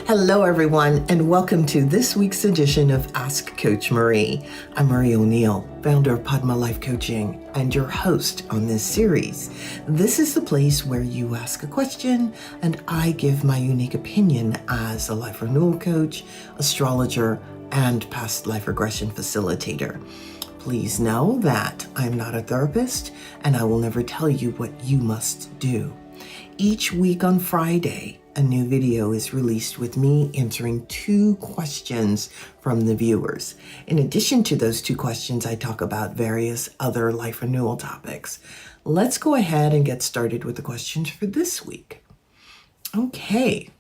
Hello, everyone, and welcome to this week's edition of Ask Coach Marie. I'm Marie O'Neill, founder of Padma Life Coaching, and your host on this series. This is the place where you ask a question, and I give my unique opinion as a life renewal coach, astrologer, and past life regression facilitator. Please know that I'm not a therapist, and I will never tell you what you must do. Each week on Friday, a new video is released with me answering 2 questions from the viewers. In addition to those 2 questions, I talk about various other life renewal topics. Let's go ahead and get started with the questions for this week. Okay,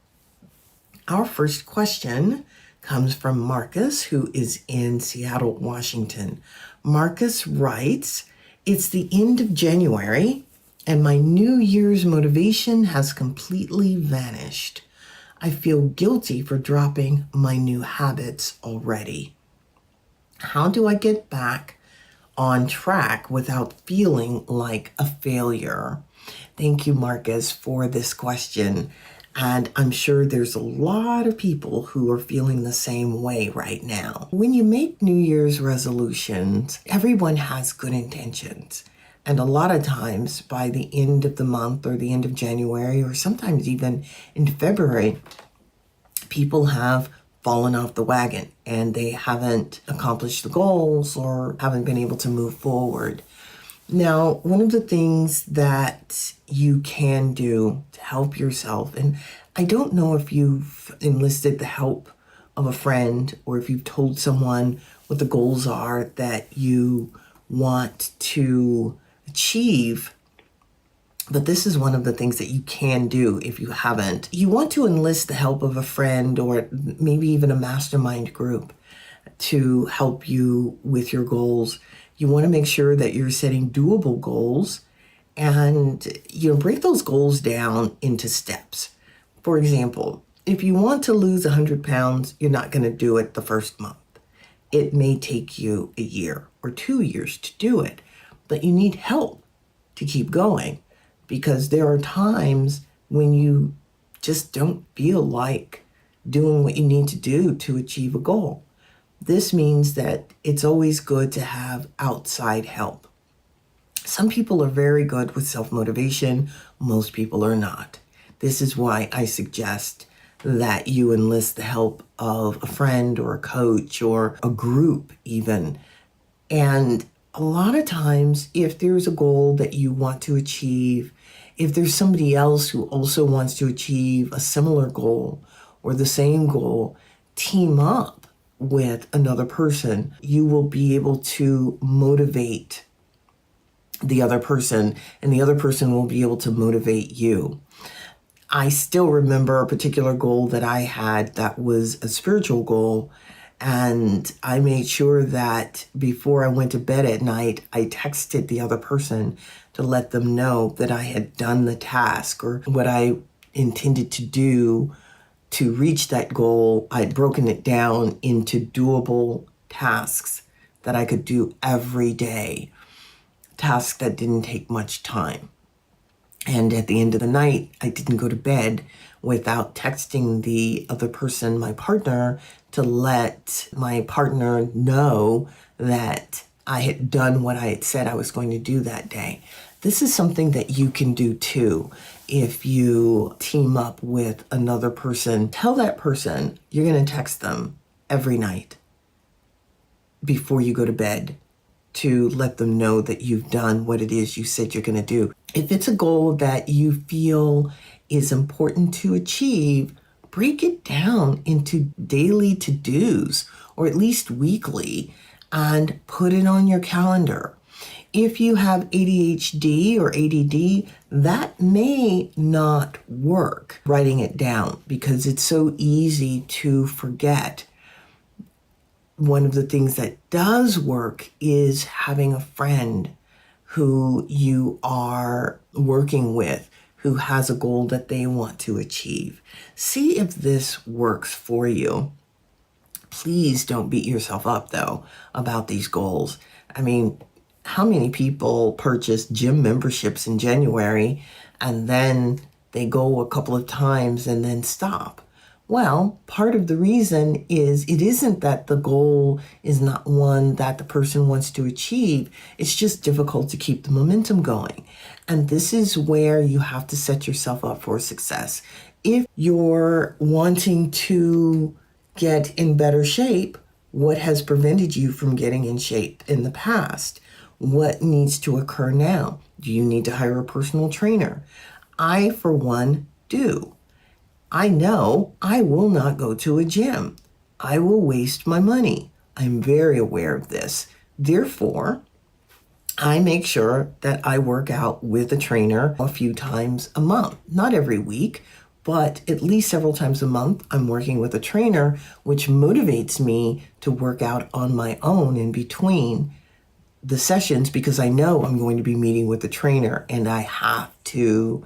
our first question comes from Marcus, who is in Seattle, Washington. Marcus writes, "It's the end of January, and my New Year's motivation has completely vanished. I feel guilty for dropping my new habits already. How do I get back on track without feeling like a failure?" Thank you, Marcus, for this question. And I'm sure there's a lot of people who are feeling the same way right now. When you make New Year's resolutions, everyone has good intentions. And a lot of times by the end of the month or the end of January, or sometimes even into February, people have fallen off the wagon and they haven't accomplished the goals or haven't been able to move forward. Now, one of the things that you can do to help yourself, and I don't know if you've enlisted the help of a friend or if you've told someone what the goals are that you want to achieve, but this is one of the things that you can do if you haven't. You want to enlist the help of a friend or maybe even a mastermind group to help you with your goals. You want to make sure that you're setting doable goals and break those goals down into steps. For example, if you want to lose 100 pounds, you're not going to do it the first month. It may take you a year or 2 years to do it, but you need help to keep going because there are times when you just don't feel like doing what you need to do to achieve a goal. This means that it's always good to have outside help. Some people are very good with self-motivation. Most people are not. This is why I suggest that you enlist the help of a friend or a coach or a group even. And a lot of times, if there's a goal that you want to achieve, if there's somebody else who also wants to achieve a similar goal or the same goal, team up with another person. You will be able to motivate the other person, and the other person will be able to motivate you. I still remember a particular goal that I had that was a spiritual goal. And I made sure that before I went to bed at night, I texted the other person to let them know that I had done the task or what I intended to do to reach that goal. I'd broken it down into doable tasks that I could do every day, tasks that didn't take much time. And at the end of the night, I didn't go to bed without texting the other person, my partner, to let my partner know that I had done what I had said I was going to do that day. This is something that you can do too. If you team up with another person, tell that person you're going to text them every night before you go to bed to let them know that you've done what it is you said you're going to do. If it's a goal that you feel is important to achieve, break it down into daily to-dos or at least weekly and put it on your calendar. If you have ADHD or ADD, that may not work, writing it down, because it's so easy to forget. One of the things that does work is having a friend who you are working with who has a goal that they want to achieve. See if this works for you. Please don't beat yourself up, though, about these goals. I mean, how many people purchase gym memberships in January and then they go a couple of times and then stop? Well, part of the reason is it isn't that the goal is not one that the person wants to achieve. It's just difficult to keep the momentum going. And this is where you have to set yourself up for success. If you're wanting to get in better shape, what has prevented you from getting in shape in the past? What needs to occur now? Do you need to hire a personal trainer? I, for one, do. I know I will not go to a gym. I will waste my money. I'm very aware of this. Therefore, I make sure that I work out with a trainer a few times a month. Not every week, but at least several times a month, I'm working with a trainer, which motivates me to work out on my own in between the sessions because I know I'm going to be meeting with the trainer and I have to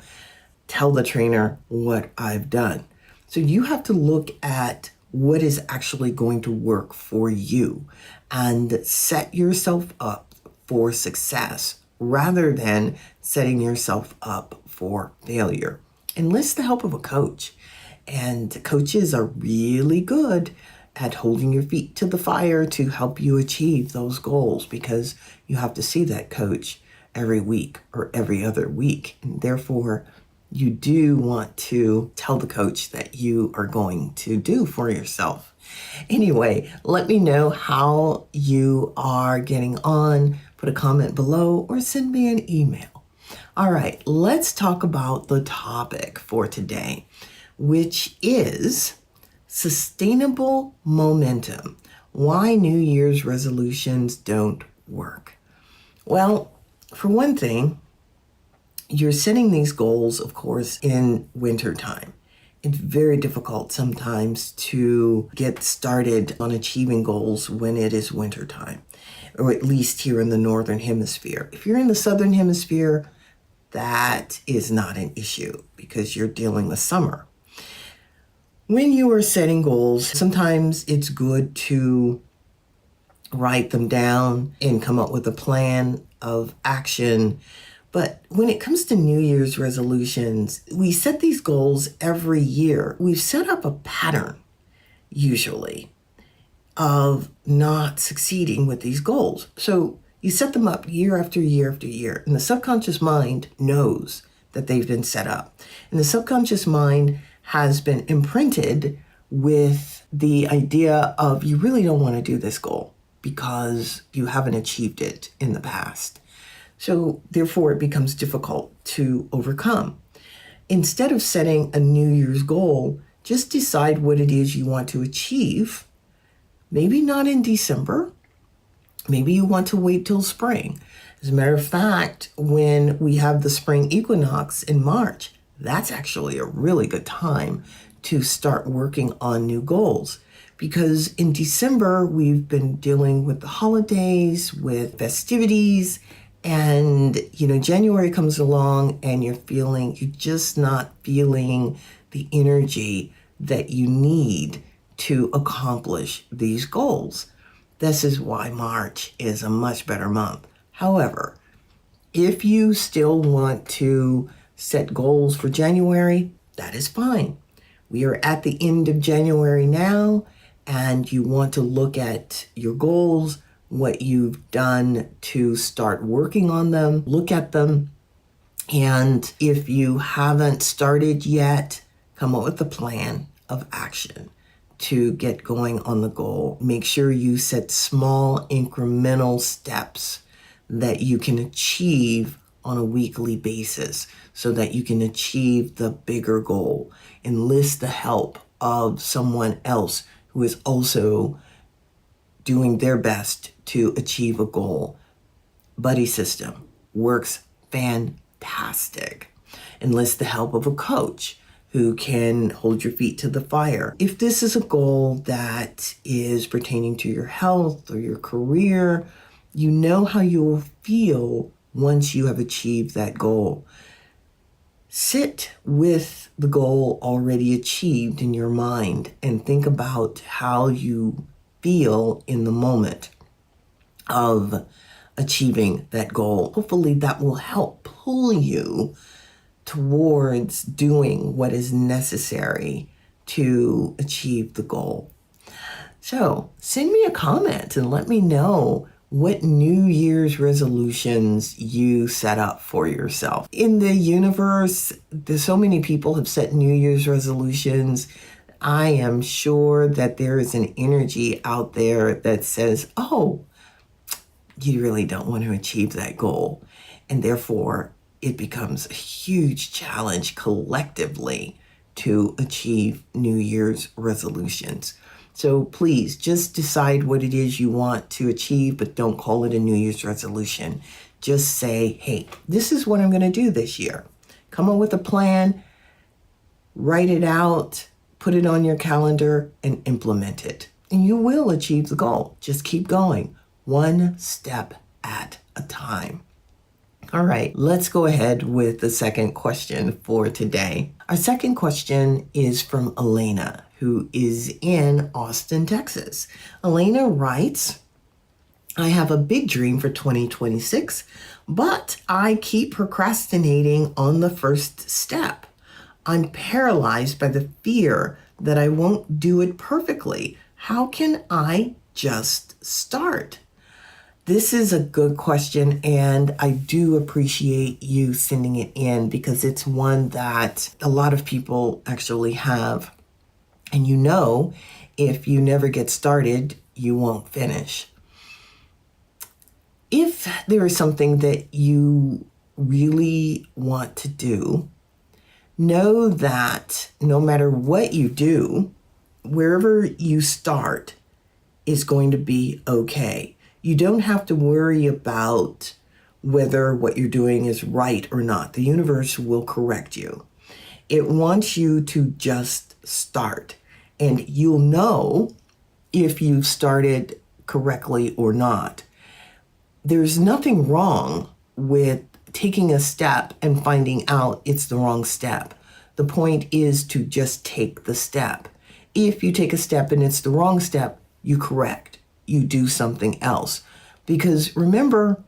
tell the trainer what I've done. So you have to look at what is actually going to work for you and set yourself up for success rather than setting yourself up for failure. Enlist the help of a coach. And coaches are really good at holding your feet to the fire to help you achieve those goals because you have to see that coach every week or every other week. And therefore, you do want to tell the coach that you are going to do for yourself. Anyway, let me know how you are getting on. Put a comment below or send me an email. All right, let's talk about the topic for today, which is sustainable momentum. Why New Year's resolutions don't work. Well, for one thing, you're setting these goals, of course, in winter time. It's very difficult sometimes to get started on achieving goals when it is winter time, or at least here in the Northern Hemisphere. If you're in the Southern Hemisphere, that is not an issue because you're dealing with summer. When you are setting goals, sometimes it's good to write them down and come up with a plan of action. But when it comes to New Year's resolutions, we set these goals every year. We've set up a pattern, usually, of not succeeding with these goals. So you set them up year after year after year, and the subconscious mind knows that they've been set up. And the subconscious mind has been imprinted with the idea of you really don't want to do this goal because you haven't achieved it in the past. So therefore, it becomes difficult to overcome. Instead of setting a New Year's goal, just decide what it is you want to achieve. Maybe not in December. Maybe you want to wait till spring. As a matter of fact, when we have the spring equinox in March, that's actually a really good time to start working on new goals. Because in December, we've been dealing with the holidays, with festivities, and, January comes along and you're just not feeling the energy that you need to accomplish these goals. This is why March is a much better month. However, if you still want to set goals for January, that is fine. We are at the end of January now, and you want to look at your goals, what you've done to start working on them, look at them. And if you haven't started yet, come up with a plan of action to get going on the goal. Make sure you set small incremental steps that you can achieve on a weekly basis so that you can achieve the bigger goal. Enlist the help of someone else who is also doing their best to achieve a goal. Buddy system works fantastic. Enlist the help of a coach who can hold your feet to the fire. If this is a goal that is pertaining to your health or your career, you know how you will feel once you have achieved that goal. Sit with the goal already achieved in your mind and think about how you feel in the moment of achieving that goal. Hopefully that will help pull you towards doing what is necessary to achieve the goal. So send me a comment and let me know what New Year's resolutions you set up for yourself. In the universe, there's so many people have set New Year's resolutions. I am sure that there is an energy out there that says, oh, you really don't want to achieve that goal. And therefore, it becomes a huge challenge collectively to achieve New Year's resolutions. So please just decide what it is you want to achieve, but don't call it a New Year's resolution. Just say, hey, this is what I'm going to do this year. Come up with a plan, write it out, put it on your calendar, and implement it. And you will achieve the goal. Just keep going, one step at a time. All right, let's go ahead with the second question for today. Our second question is from Elena, who is in Austin, Texas. Elena writes, I have a big dream for 2026, but I keep procrastinating on the first step. I'm paralyzed by the fear that I won't do it perfectly. How can I just start? This is a good question, and I do appreciate you sending it in because it's one that a lot of people actually have. And you know, if you never get started, you won't finish. If there is something that you really want to do, know that no matter what you do, wherever you start is going to be okay. You don't have to worry about whether what you're doing is right or not. The universe will correct you. It wants you to just start, and you'll know if you've started correctly or not. There's nothing wrong with taking a step and finding out it's the wrong step. The point is to just take the step. If you take a step and it's the wrong step, you correct. You do something else. Because remember,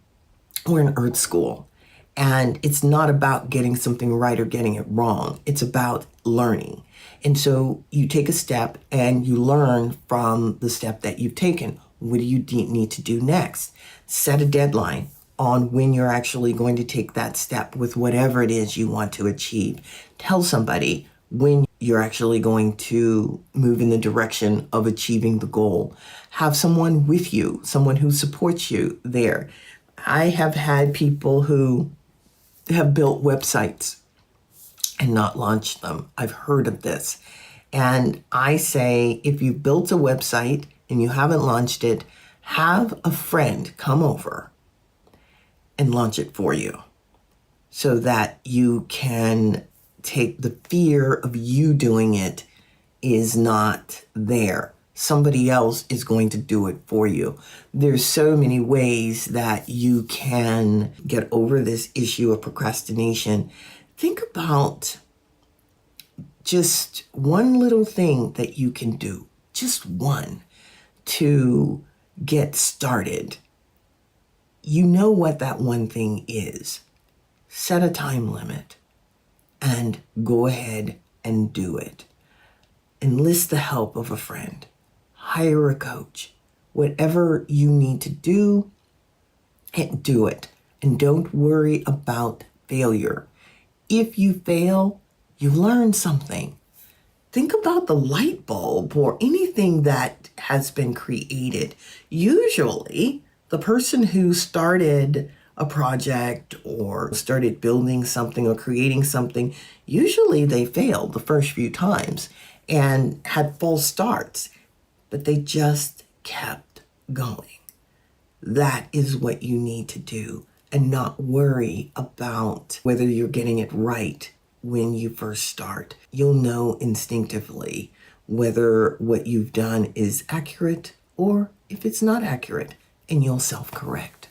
we're in Earth School, and it's not about getting something right or getting it wrong. It's about learning. And so you take a step and you learn from the step that you've taken. What do you need to do next? Set a deadline on when you're actually going to take that step with whatever it is you want to achieve. Tell somebody when you're actually going to move in the direction of achieving the goal. Have someone with you, someone who supports you there. I have had people who have built websites and not launched them. I've heard of this. And I say, if you've built a website and you haven't launched it, have a friend come over and launch it for you so that you can take the fear of you doing it is not there. Somebody else is going to do it for you. There's so many ways that you can get over this issue of procrastination. Think about just one little thing that you can do, just one, to get started. You know what that one thing is. Set a time limit and go ahead and do it. Enlist the help of a friend. Hire a coach. Whatever you need to do, do it. And don't worry about failure. If you fail, you learn something. Think about the light bulb or anything that has been created. Usually, the person who started a project or started building something or creating something, usually they failed the first few times and had false starts, but they just kept going. That is what you need to do, and not worry about whether you're getting it right when you first start. You'll know instinctively whether what you've done is accurate or if it's not accurate, and you'll self-correct.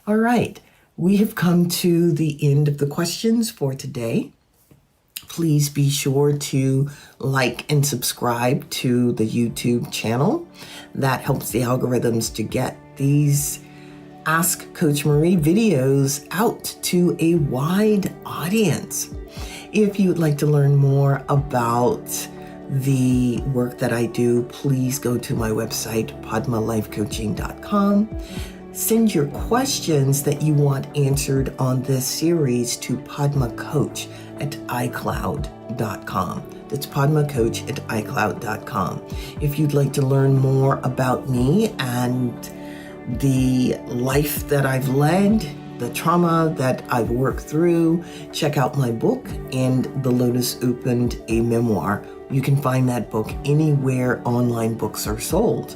All right, we have come to the end of the questions for today. Please be sure to like and subscribe to the YouTube channel. That helps the algorithms to get these Ask Coach Marie videos out to a wide audience. If you would like to learn more about the work that I do, please go to my website, padmalifecoaching.com. Send your questions that you want answered on this series to padmacoach@icloud.com. That's padmacoach@icloud.com. If you'd like to learn more about me and the life that I've led, the trauma that I've worked through, check out my book, And the Lotus Opened, a Memoir. You can find that book anywhere online books are sold.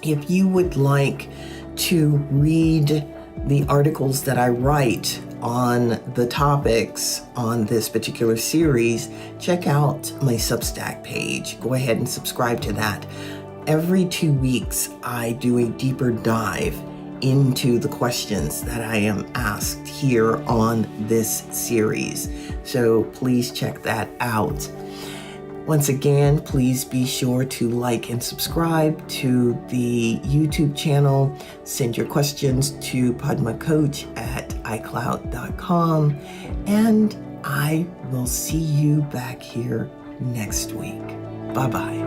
If you would like to read the articles that I write on the topics on this particular series, check out my Substack page. Go ahead and subscribe to that. Every 2 weeks, I do a deeper dive into the questions that I am asked here on this series. So please check that out. Once again, please be sure to like and subscribe to the YouTube channel. Send your questions to padmacoach@icloud.com. And I will see you back here next week. Bye-bye.